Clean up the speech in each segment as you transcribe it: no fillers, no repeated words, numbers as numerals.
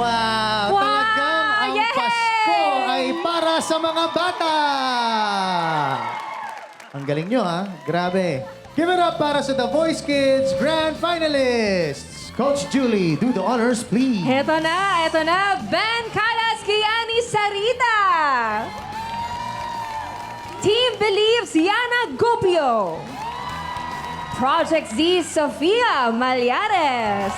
Wow! Talagang ang Yay! Pasko ay para sa mga bata! Ang galing nyo, ha? Grabe. Give it up para sa The Voice Kids Grand Finalists. Coach Julie, do the honors, please. Eto na. Ben Calas, Kiani Sarita. Team Believes, Yana Gopio. Project Z, Sofia Malyares.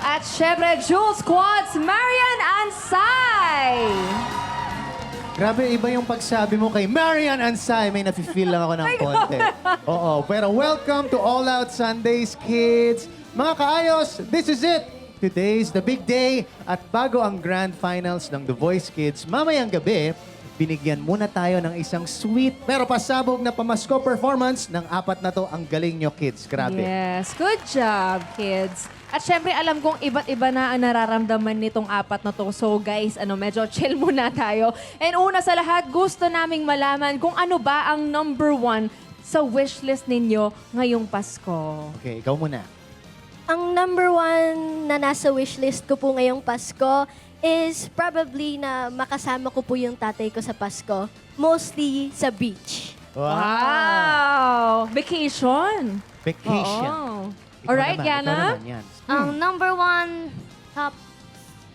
At syempre, Jules Squads, Marian Ansay. Grabe, iba yung pagsabi mo kay Marian Ansay. May nafe-feel lang ako ng konti. Oo, pero welcome to All Out Sundays, kids. Mga kaayos, this is it. Today's the big day. At bago ang grand finals ng The Voice Kids, mamayang gabi, binigyan muna tayo ng isang sweet pero pasabog na pamasko performance ng apat na to. Ang galing nyo, kids. Grabe. Yes, good job, kids. At syempre, alam kong iba't iba na ang nararamdaman nitong apat na to. So guys, medyo chill muna tayo. And una sa lahat, gusto naming malaman kung ano ba ang #1 sa wishlist ninyo ngayong Pasko. Okay, ikaw muna. Ang #1 na nasa wishlist ko po ngayong Pasko is probably na makasama ko po yung tatay ko sa Pasko. Mostly sa beach. Wow! Vacation. Vacation. Oo. Ikaw Alright, naman, Yana? ikaw naman yan. Ang #1, top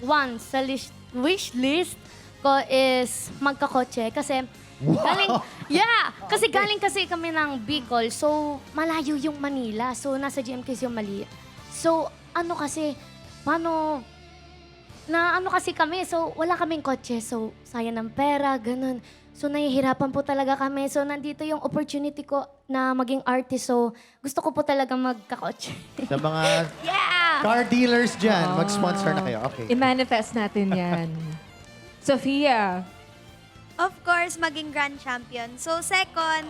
1 sa wish list ko is magkakotse. Kasi galing kasi kami ng Bicol. So, malayo yung Manila. So, nasa GMKC yung mali. So, kasi kami. So, wala kaming kotse. So, sayang ng pera, ganun. So, nahihirapan po talaga kami. So, nandito yung opportunity ko na maging artist. So, gusto ko po talaga magkakotse. Sa mga Yeah! car dealers dyan, mag-sponsor na kayo. Okay. I-manifest natin yan. Sophia. Of course, maging grand champion. So second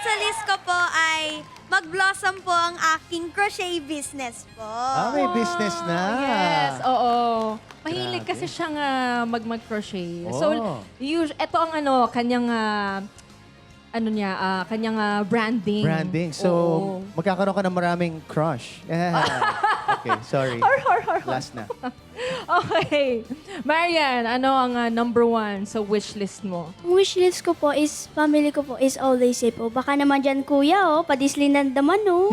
sa list ko po ay mag-blossom po ang aking crochet business po. May business na. Yes, oo. Mahilig Grabe. kasi siyang mag-crochet. Oh. So, ito ang kanyang kanyang branding. Branding. So, Oo. magkakaroon ka ng maraming crush. Yeah. Okay, sorry. Last na. Okay. Marian, ano ang #1 sa wishlist mo? Ang wishlist ko po is, family ko po is always safe po. Baka naman dyan, kuya, padislinan naman, no?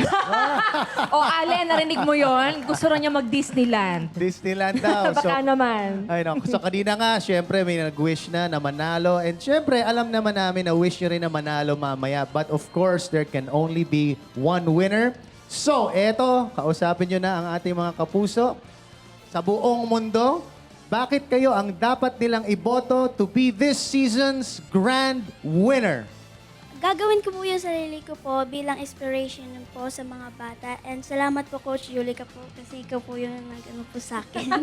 O Ale, narinig mo yon? Gusto rin niya mag-Disneyland. Disneyland daw. Baka naman. Ay, no. So, kanina nga, syempre, may nag-wish na manalo. And syempre, alam naman namin na wish nyo rin na manalo mamaya. But of course, there can only be one winner. So, eto, kausapin nyo na ang ating mga kapuso. Sa buong mundo, bakit kayo ang dapat nilang iboto to be this season's grand winner? Gagawin ko po yung sarili ko po bilang inspiration po sa mga bata. And salamat po, Coach Julie, po, kasi ikaw po yung nag-ano po sa akin.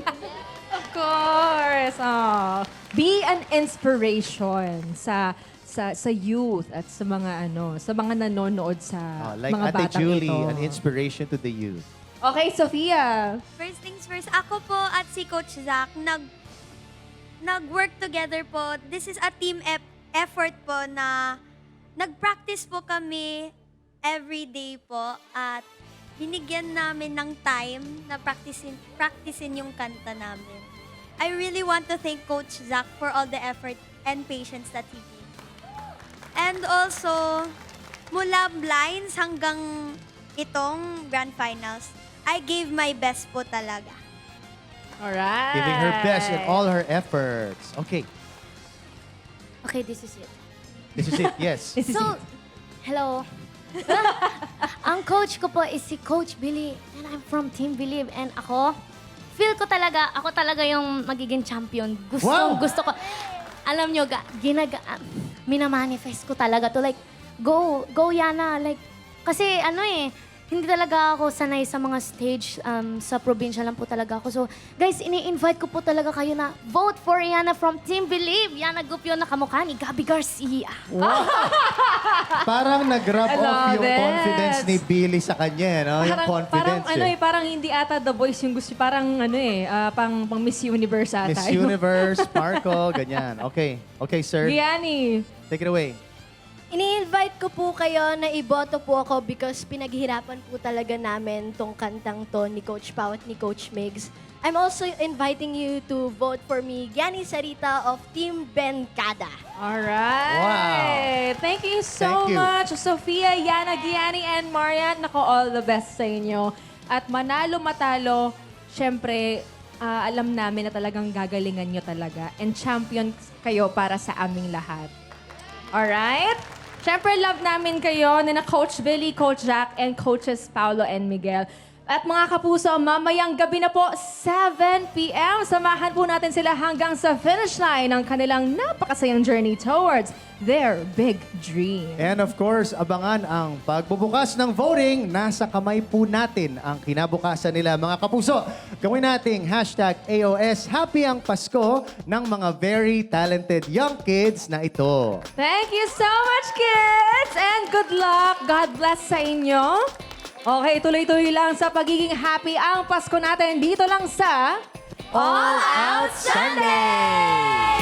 Of course. Oh. Be an inspiration sa youth at sa mga sa mga nanonood sa Like mga Ate batang Julie, ito. an inspiration to the youth. Okay, Sophia. First things first, ako po at si Coach Zach nag-work together po. This is a team effort po na nag-practice po kami every day po at binigyan namin ng time na practicein yung kanta namin. I really want to thank Coach Zach for all the effort and patience that he gave. And also, mula blinds hanggang itong grand finals, I gave my best po talaga. Alright. Giving her best in all her efforts. Okay, Okay, this is it. this is it. Yes. This is So, it. hello. Ang coach ko po is si Coach Billy. And I'm from Team Believe. And ako talaga yung magiging champion. Wow! Gusto ko. Alam nyo, minamanifest ko talaga to. Like, go Yana. Like, kasi hindi talaga ako sanay sa mga stage. Sa probinsya lang po talaga ako. So, guys, ini-invite ko po talaga kayo na vote for Yana from Team Believe. Yana Gupyo na kamukha ni Gabby Garcia. Parang nag-rub I off love yung it. confidence ni Billy sa kanya, no? Yung confidence. Parang hindi ata The Voice yung gusto. Parang pang Miss Universe ata. Miss Universe, Sparkle, ganyan. Okay. Okay, sir. Gianni. Take it away. Ini-invite ko po kayo na iboto po ako because pinaghihirapan po talaga namin tong kantang to ni Coach Pao at ni Coach Migs. I'm also inviting you to vote for me, Gianni Sarita of Team Bencada. Alright. Thank you so Thank you. much, Sofia, Yana, Gianni, and Marian. Nako, all the best sa inyo. At manalo, matalo, syempre, alam namin na talagang gagalingan nyo talaga. And champion kayo para sa aming lahat. Alright? Syempre, love namin kayo na Coach Billy, Coach Jack, and Coaches Paulo and Miguel. At mga kapuso, mamayang gabi na po, 7 p.m. Samahan po natin sila hanggang sa finish line ng kanilang napakasayang journey towards their big dream. And of course, abangan ang pagbubukas ng voting. Nasa kamay po natin ang kinabukasan nila. Mga kapuso, gawin nating #AOS Happy ang Pasko ng mga very talented young kids na ito. Thank you so much, kids! And good luck! God bless sa inyo. Okay, tuloy-tuloy lang sa pagiging happy ang Pasko natin dito lang sa All Out Sunday!